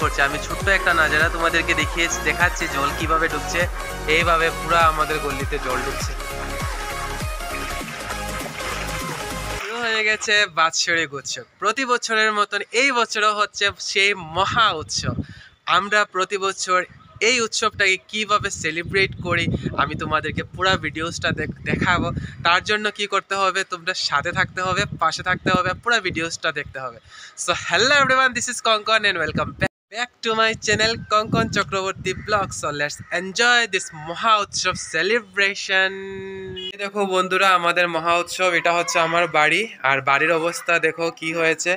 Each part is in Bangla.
করছে। আমি ছোট্ট একটা নাজারা তোমাদেরকে দেখাচ্ছি জল কিভাবে ঢুকছে। এইভাবে পুরো আমাদের গলিতে জল ঢুকছে। হয়ে গেছে বাৎসরিক উৎসব। প্রতি বছরের মতন এই বছরও হচ্ছে সেই মহা উৎসব। আমরা প্রতি বছর এই উৎসবটাকে কিভাবে সেলিব্রেট করি আমি তোমাদেরকে পুরো ভিডিওসটা দেখাবো। তার জন্য কি করতে হবে, তোমরা সাথে থাকতে হবে, পাশে থাকতে হবে, পুরো ভিডিওসটা দেখতে হবে। So hello everyone, this is Kankan and welcome back to my channel Konkon Chakraborty Vlog. So let's enjoy this মহা উৎসব সেলিব্রেশন। দেখো বন্ধুরা, আমাদের মহা উৎসব এটা হচ্ছে আমার বাড়ি, আর বাড়ির অবস্থা দেখো কি হয়েছে।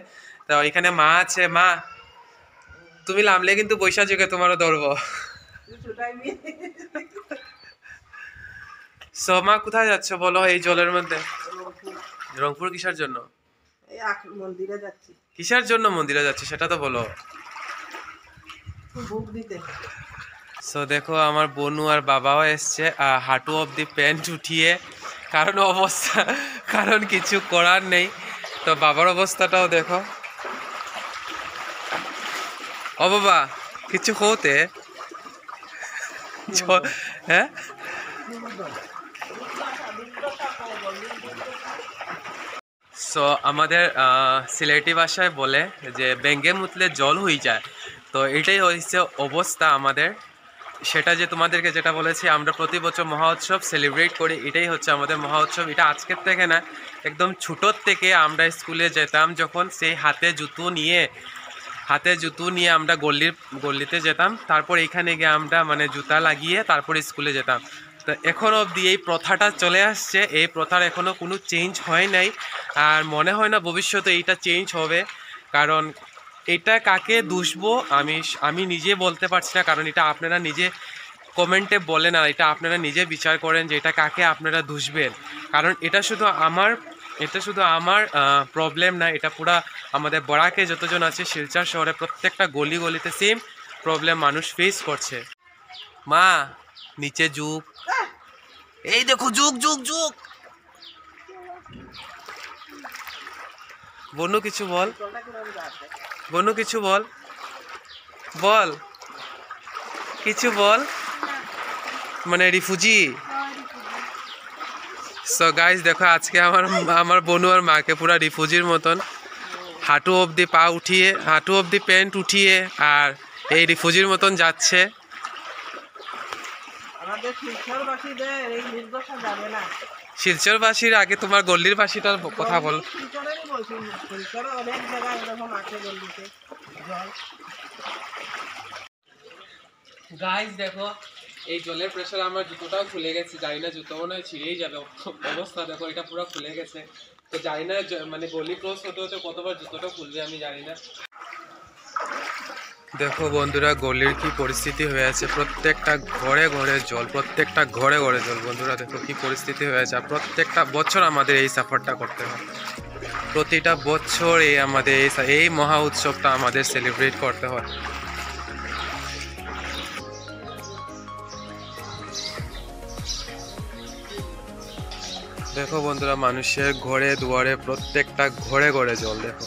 তো এখানে মা আছে। মা, তুমি নামলে কিন্তু বৈশা যুগে তোমারও ধরবো। সো মা, কোথায় যাচ্ছ বলো এই জলের মধ্যে? রংপুর কিসের জন্য? মন্দিরে যাচ্ছি। কিসের জন্য মন্দিরে যাচ্ছি সেটা তো বলো। সো দেখো আমার বোনু আর বাবাও এসছে হাঁটু অব্দি প্যান্ট উঠিয়ে, কারণ কিছু করার নেই। তো বাবার অবস্থাটাও দেখো। ও বাবা, কিছু হতে হ্যাঁ। সো আমাদের সিলেটি ভাষায় বলে যে ব্যাঙ্গে মুতলে জল হয়ে যায়। তো এটাই হচ্ছে অবস্থা আমাদের। সেটা যে তোমাদেরকে যেটা বলেছি, আমরা প্রতি বছর মহা উৎসব সেলিব্রেট করি। এটাই হচ্ছে আমাদের মহা উৎসব। এটা আজকের থেকে না, একদম ছোটোর থেকে আমরা স্কুলে যেতাম যখন, সেই হাতে জুতো নিয়ে আমরা গল্লিতে যেতাম। তারপর এখানে গিয়ে আমরা মানে জুতা লাগিয়ে তারপর স্কুলে যেতাম। তো এখন অবধি এই প্রথাটা চলে আসছে। এই প্রথার এখনও কোনো চেঞ্জ হয় নাই, আর মনে হয় না ভবিষ্যতে এইটা চেঞ্জ হবে। কারণ এটা কাকে দুষবো আমি নিজে বলতে পারছি না, কারণ এটা আপনারা নিজে কমেন্টে বলেন, আর এটা আপনারা নিজে বিচার করেন যে এটা কাকে আপনারা দুষবেন। কারণ এটা শুধু আমার প্রবলেম না, এটা পুরা আমাদের বরাকে যতজন আছে শিলচর শহরে প্রত্যেকটা গলিতে সেম প্রবলেম মানুষ ফেস করছে। মা, নিচে যুগ, এই দেখো যুগ। বনু কিছু বল, কিছু বল, মানে রিফিউজি। সো গাইস দেখো, আজকে আমার বনু আর মাকে পুরা রিফিউজির মতন হাঁটু অবধি প্যান্ট উঠিয়ে আর এই রিফিউজির মতন যাচ্ছে। শিলচরবাসীর আগে তোমার গল্লির বাসীটার কথা বল। গাইস দেখো, এই জলের প্রেসার আমার জুতোটাও খুলে গেছে। জানি না, জুতো মনে হয় ছিঁড়েই যাবে অবস্থা। দেখো এটা পুরো খুলে গেছে। তো জানি না মানে গলি ক্রস হতে কতবার জুতোটা খুলবে আমি জানি না। দেখো বন্ধুরা, গলির কি পরিস্থিতি হয়ে আছে। প্রত্যেকটা ঘরে ঘরে জল। বন্ধুরা দেখো কি পরিস্থিতি হয়েছে। আর প্রত্যেকটা বছর আমাদের এই সাফারটা করতে হয়। প্রতিটা বছর আমাদের এই মহা উৎসবটা আমাদের সেলিব্রেট করতে হয়। দেখো বন্ধুরা, মানুষের ঘরে দুয়ারে প্রত্যেকটা ঘরে জল। দেখো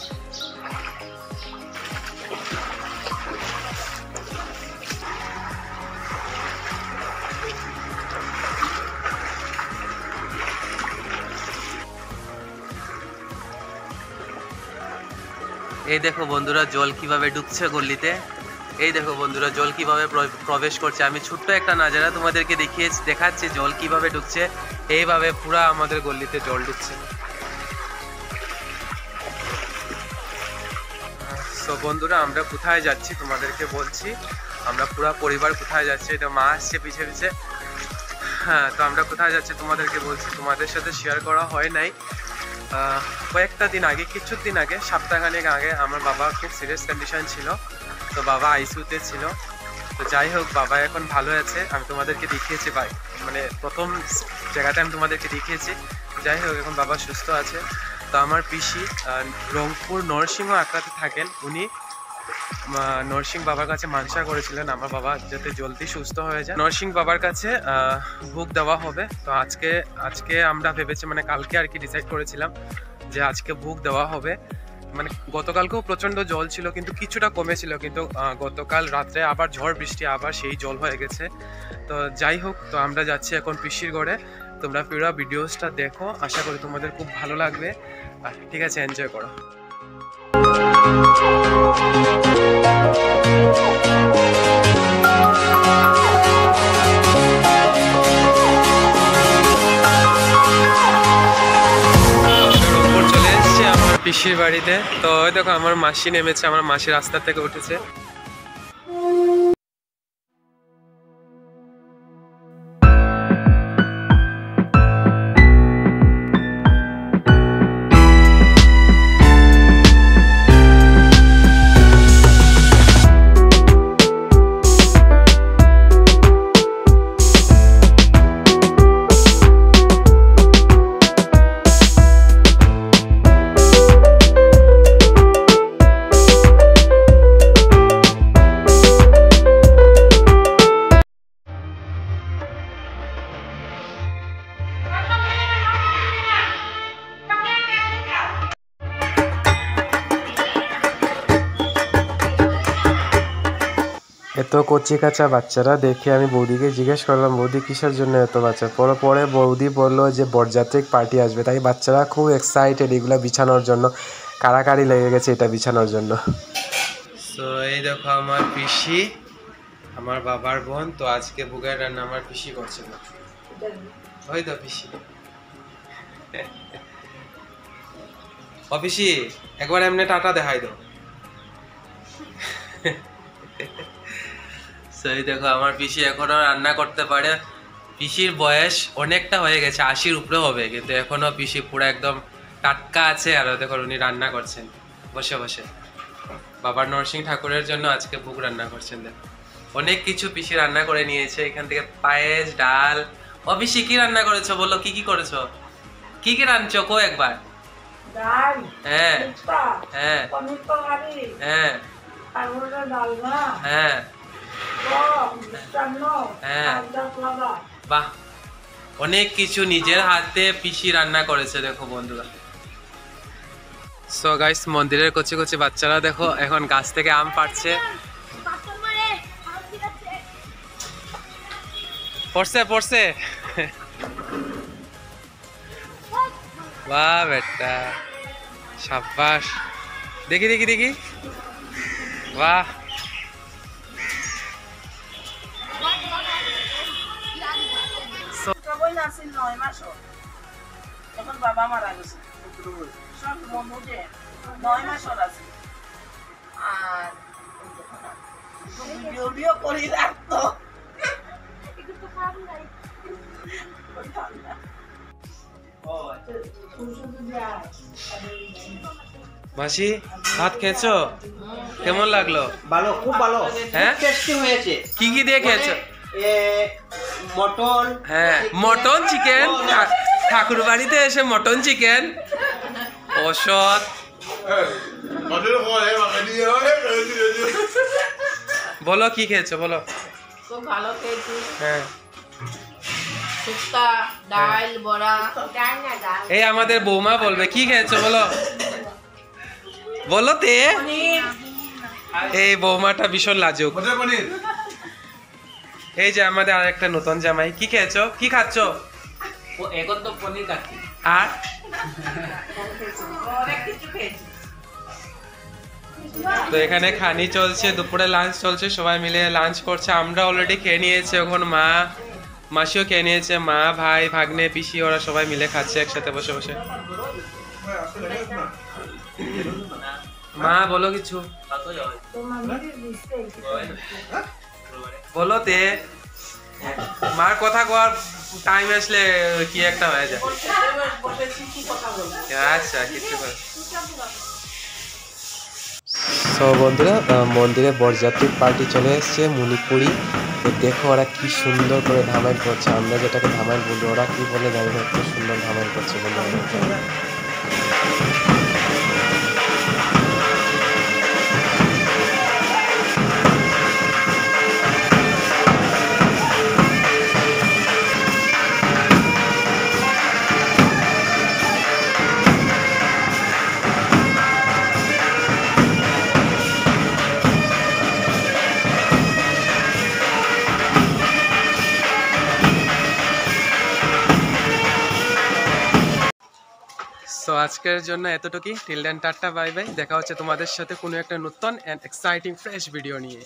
এই দেখো বন্ধুরা, জল কিভাবে ঢুকছে গলিতে। এই দেখো বন্ধুরা, জল কিভাবে প্রবেশ করছে। আমি ছোট্ট একটা নাজারা তোমাদেরকে দেখাচ্ছি জল কিভাবে ঢুকছে। এইভাবে পুরা আমাদের গলিতে জল ঢুকছে। তো বন্ধুরা, আমরা কোথায় যাচ্ছি তোমাদেরকে বলছি। আমরা পুরা পরিবার কোথায় যাচ্ছি, এটা মা আসছে পিছে। হ্যাঁ, তো আমরা কোথায় যাচ্ছি তোমাদেরকে বলছি। তোমাদের সাথে শেয়ার করা হয় নাই। কিছুদিন আগে সপ্তাহখানেক আগে আমার বাবা খুব সিরিয়াস কন্ডিশন ছিল। তো বাবা আইসিইউতে ছিল। তো যাই হোক, বাবা এখন ভালো আছে। আমি তোমাদেরকে দেখিয়েছি মানে প্রথম জায়গাতে আমি তোমাদেরকে দেখিয়েছি। যাই হোক, এখন বাবা সুস্থ আছে। তো আমার পিসি রংপুর নরসিংহ আঁকড়াতে থাকেন। উনি নরসিংহ বাবার কাছে মানসা করেছিলেন আমার বাবা যাতে জলদি সুস্থ হয়ে যায়। নরসিংহ বাবার কাছে ভোগ দেওয়া হবে। তো আজকে আমরা ভেবেছি, মানে কালকে আর কি ডিসাইড করেছিলাম যে আজকে ভোগ দেওয়া হবে। মানে গতকালকেও প্রচণ্ড জল ছিল, কিন্তু কিছুটা কমেছিল, কিন্তু গতকাল রাত্রে আবার ঝড় বৃষ্টি, আবার সেই জল হয়ে গেছে। তো যাই হোক, তো আমরা যাচ্ছি এখন পিসির ঘরে। তোমরা পুরো ভিডিওসটা দেখো, আশা করি তোমাদের খুব ভালো লাগবে। আর ঠিক আছে, এনজয় করো। চলে এসেছি আমার পিসির বাড়িতে। তো ওই দেখো আমার মাসি নেমেছে, আমার মাসি রাস্তা থেকে উঠেছে। এত কচি কাঁচা বাচ্চারা দেখে আমি বৌদিকে জিজ্ঞেস করলাম, বৌদি কিসের জন্য এত বাচ্চা? পরে পরে বৌদি বললো যে বরযাত্রী পার্টি আসবে, তাই বাচ্চারা খুব এক্সাইটেড এগুলো বিছানোর জন্য, কাড়াকাড়ি লেগে গেছে এটা বিছানোর জন্য। তো এই দেখো আমার পিসি, আমার বাবার বোন। তো আজকে বুগের রান্না আমার পিসি করছে না, ওই তো পিসি। ও পিসি, একবার এমনি টাটা দেখাই দাও। সেই দেখো আমার পিসি এখনো রান্না করতে পারে। পিসির বয়স অনেকটা হয়ে গেছে, 80-র উপরে হবে, কিন্তু এখনো পিসি পুরো একদম টাটকা আছে। আর দেখো উনি রান্না করছেন বসে বসে, বাবার নরসিংহ ঠাকুরের জন্য আজকে ভোগ রান্না করছেন। দেখো অনেক কিছু পিসি রান্না করে নিয়েছে, এখান থেকে পায়েস, ডাল। ও পিসি কি রান্না করেছো বলো, কি কি করেছো, কি কি রাঁধছো কো একবার? ডাল, হ্যাঁ ফুচকা, হ্যাঁ পনির তরকারি, হ্যাঁ তারপরে ডালনা, হ্যাঁ চপ, মিষ্টান্ন, হ্যাঁ। আলদা খাবার। বাহ, অনেক কিছু নিজের হাতে পিসি রান্না করেছে দেখো বন্ধুরা। সো গাইস, মন্দিরের কচি কচি বাচ্চারা দেখো এখন গাছ থেকে আম পাড়ছে। পড়ছে পড়ছে। বাহ বেটা, সাব্বাস। দেখি দেখি দেখি, বাহ। সবই নাছিল 9 মাসও, তখন বাবা মারা গেছে। সব মনুতে 9 মাসও আছে। আর ভিডিও করে রাখতো। মাসি, ভাত খেয়েছো? কেমন লাগলো? ভালো, খুব ভালো, হ্যাঁ? টেস্টি হয়েছে। কি কি দিয়ে খেয়েছো? মটন, হ্যাঁ, মটন চিকেন। ঠাকুর বাড়িতে এসে মটন চিকেন, অসৎ। বলো কি খেয়েছো বলো। খুব ভালো খেয়েছি। হ্যাঁ, শুক্তা, ডাল, বড়া। এই আমাদের বৌমা বলবে কি খেয়েছো বলো, বলো তে। এই বৌমাটা ভীষণ লাজুক। এই যে আমাদের আরেকটা নতুন জামাই, কি খেয়েছো, কি খাচ্ছো? এখন তো পনির খাচ্ছি। আর অনেক কিছু খেয়েছি। তো এখানে খানি চলছে, দুপুরে লাঞ্চ চলছে, সবাই মিলে লাঞ্চ করছে। আমরা অলরেডি খেয়ে নিয়েছি, এখন মা মাসিও খেয়ে নিয়েছে, মা ভাই ভাগ্নে পিসি ওরা সবাই মিলে খাচ্ছে একসাথে বসে বসে। মা বলো কিছু, বলো তে। মার কথা কওয়ার টাইম আসলে কি একটা হয়ে যায়। আচ্ছা, কিছু করে। তো বন্ধুরা, মন্দিরে বরযাত্রীর পার্টি চলে এসছে মণিপুরি। তো দেখো ওরা কি সুন্দর করে ধামাইল করছে, আমরা যেটাকে ধামাইল বলি, ওরা কি বলে জানি না, খুব সুন্দর ধামাইল করছে বন্ধুরা। সো আজকের জন্য এতটুকুই। Till then tata bye bye. দেখা হচ্ছে তোমাদের সাথে কোনো একটা নতুন অ্যান্ড এক্সাইটিং ফ্রেশ ভিডিও নিয়ে।